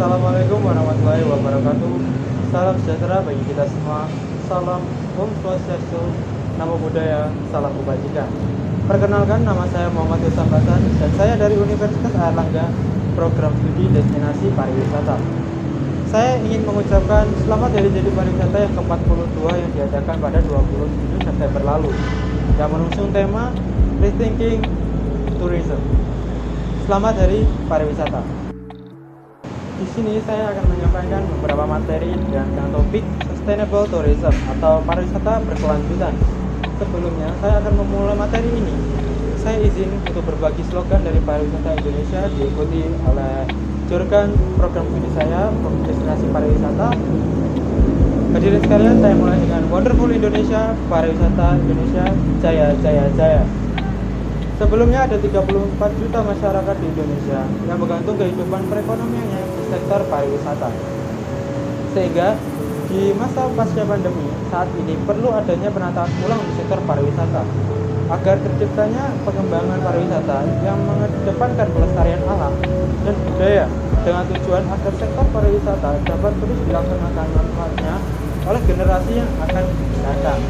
Assalamualaikum warahmatullahi wabarakatuh. Salam sejahtera bagi kita semua. Salam Om Swastiastu, Namo Buddhaya, Salam Kebajikan. Perkenalkan, nama saya Muhammad Husam Hasan dan saya dari Universitas Airlangga, Program Studi Destinasi Pariwisata. Saya ingin mengucapkan selamat Hari Jadi Pariwisata yang ke-42 yang diadakan pada 27 September lalu, yang mengusung tema Rethinking Tourism. Selamat Hari Pariwisata. Di sini saya akan menyampaikan beberapa materi dengan topik Sustainable Tourism atau pariwisata berkelanjutan. Sebelumnya, saya akan memulai materi ini. Saya izin untuk berbagi slogan dari pariwisata Indonesia diikuti oleh jurgan program studi saya, Destinasi Pariwisata. Hadirin sekalian, saya mulai dengan Wonderful Indonesia, Pariwisata Indonesia, Jaya Jaya Jaya. Sebelumnya ada 34 juta masyarakat di Indonesia yang bergantung kehidupan perekonomiannya di sektor pariwisata. Sehingga di masa pasca pandemi saat ini perlu adanya penataan ulang di sektor pariwisata agar terciptanya pengembangan pariwisata yang mengedepankan pelestarian alam dan budaya dengan tujuan agar sektor pariwisata dapat terus dilaksanakan manfaatnya oleh generasi yang akan datang.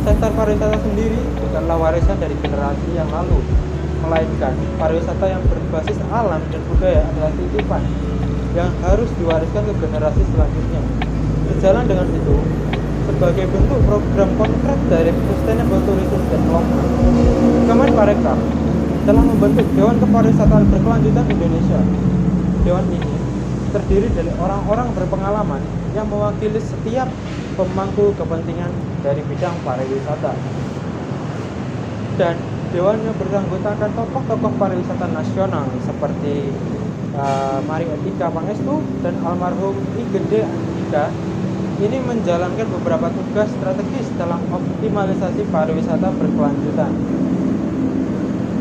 Sektor pariwisata sendiri bukanlah warisan dari generasi yang lalu, melainkan pariwisata yang berbasis alam dan budaya adalah titipan yang harus diwariskan ke generasi selanjutnya. Sejalan dengan itu, sebagai bentuk program konkret dari Sustainable Tourism Development, Kemenparekraf telah membentuk Dewan Kepariwisataan Berkelanjutan Indonesia. Dewan ini terdiri dari orang-orang berpengalaman yang mewakili setiap pemangku kepentingan dari bidang pariwisata. Dan dewannya beranggotakan tokoh-tokoh pariwisata nasional seperti Mari Etika Pangestu dan almarhum I Gede Andika. Ini menjalankan beberapa tugas strategis dalam optimalisasi pariwisata berkelanjutan.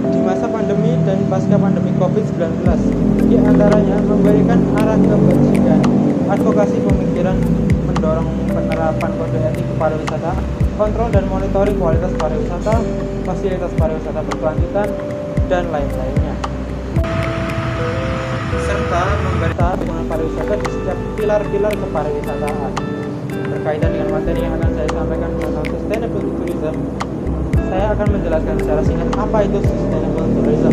Di masa pandemi dan pasca pandemi COVID-19, di antaranya memberikan arah kebijakan, advokasi pemikiran, mendorong penerapan kode etik pariwisata, kontrol dan monitoring kualitas pariwisata, fasilitas pariwisata berkelanjutan, dan lain-lainnya. Serta memberi dukungan pariwisata di setiap pilar-pilar kepariwisataan. Berkaitan dengan materi yang akan saya sampaikan tentang Sustainable Tourism, saya akan menjelaskan secara singkat apa itu Sustainable Tourism.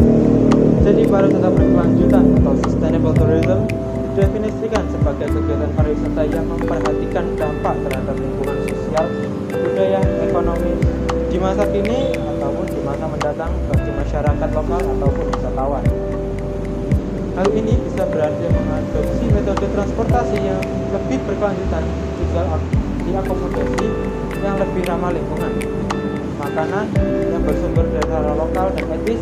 Jadi, pariwisata berkelanjutan atau Sustainable Tourism didefinisikan sebagai kegiatan pariwisata yang memperhatikan dampak terhadap lingkungan sosial, budaya, ekonomi di masa kini ataupun di masa mendatang bagi masyarakat lokal ataupun wisatawan. Hal ini bisa berarti mengadopsi metode transportasi yang lebih berkelanjutan, juga diakomodasi yang lebih ramah lingkungan, makanan yang bersumber dari hal lokal dan etis,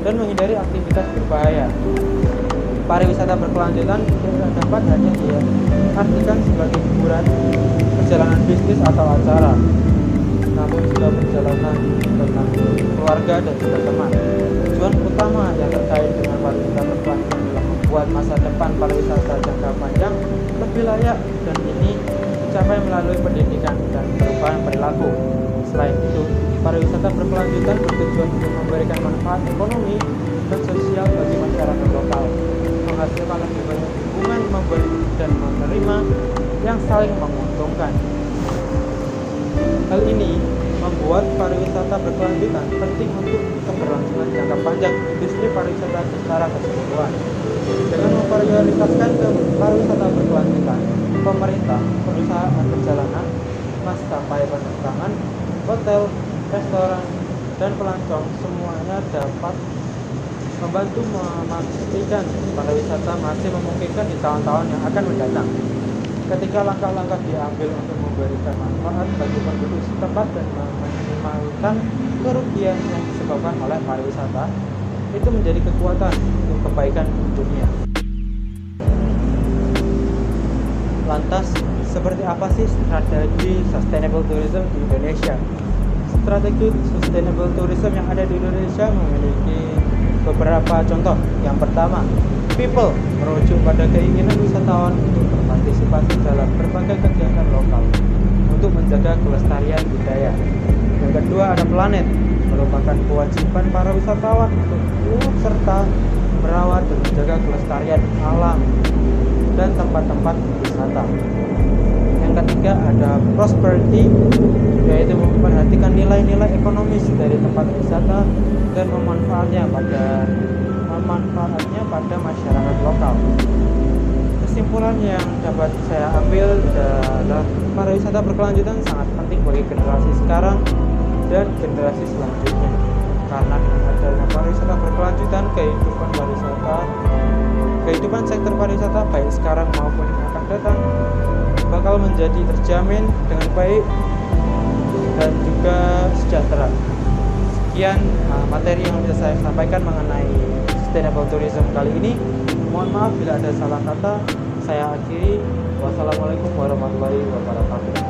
dan menghindari aktivitas berbahaya. Pariwisata berkelanjutan tidak dapat hanya diartikan sebagai hiburan, perjalanan bisnis atau acara, namun juga perjalanan tentang keluarga dan juga teman. Tujuan utama yang terkait dengan pariwisata berkelanjutan adalah membuat masa depan pariwisata jangka panjang lebih layak, dan ini dicapai melalui pendidikan dan perubahan perilaku. Selain itu, pariwisata berkelanjutan bertujuan untuk memberikan manfaat ekonomi dan sosial bagi masyarakat lokal, menghasilkan lebih banyak hubungan memberi dan menerima yang saling menguntungkan. Hal ini membuat pariwisata berkelanjutan penting untuk keberlangsungan jangka panjang industri pariwisata secara keseluruhan. Dengan memprioritaskan pariwisata berkelanjutan, pemerintah, perusahaan perjalanan, maskapai penerbangan, hotel, restoran, dan pelancong semuanya dapat membantu memastikan pariwisata masih memungkinkan di tahun-tahun yang akan mendatang. Ketika langkah-langkah diambil untuk memberikan manfaat bagi penduduk setempat dan meminimalkan kerugian yang disebabkan oleh pariwisata, itu menjadi kekuatan untuk kebaikan dunia. Lantas, seperti apa sih strategi Sustainable Tourism di Indonesia? Strategi Sustainable Tourism yang ada di Indonesia memiliki beberapa contoh. Yang pertama, people, merujuk pada keinginan wisatawan untuk berpartisipasi dalam berbagai kegiatan lokal untuk menjaga kelestarian budaya. Yang kedua, ada planet, merupakan kewajiban para wisatawan untuk turut serta merawat dan menjaga kelestarian alam dan tempat-tempat wisata. Yang ketiga ada prosperity, yaitu memperhatikan nilai-nilai ekonomis dari tempat wisata dan memanfaatnya pada masyarakat lokal. Kesimpulan yang dapat saya ambil adalah pariwisata berkelanjutan sangat penting bagi generasi sekarang dan generasi selanjutnya. Karena dengan adanya pariwisata berkelanjutan, kehidupan sektor pariwisata baik sekarang maupun yang akan datang bakal menjadi terjamin dengan baik dan juga sejahtera. Sekian materi yang bisa saya sampaikan mengenai sustainable tourism kali ini. Mohon maaf bila ada salah kata. Saya akhiri. Wassalamualaikum warahmatullahi wabarakatuh.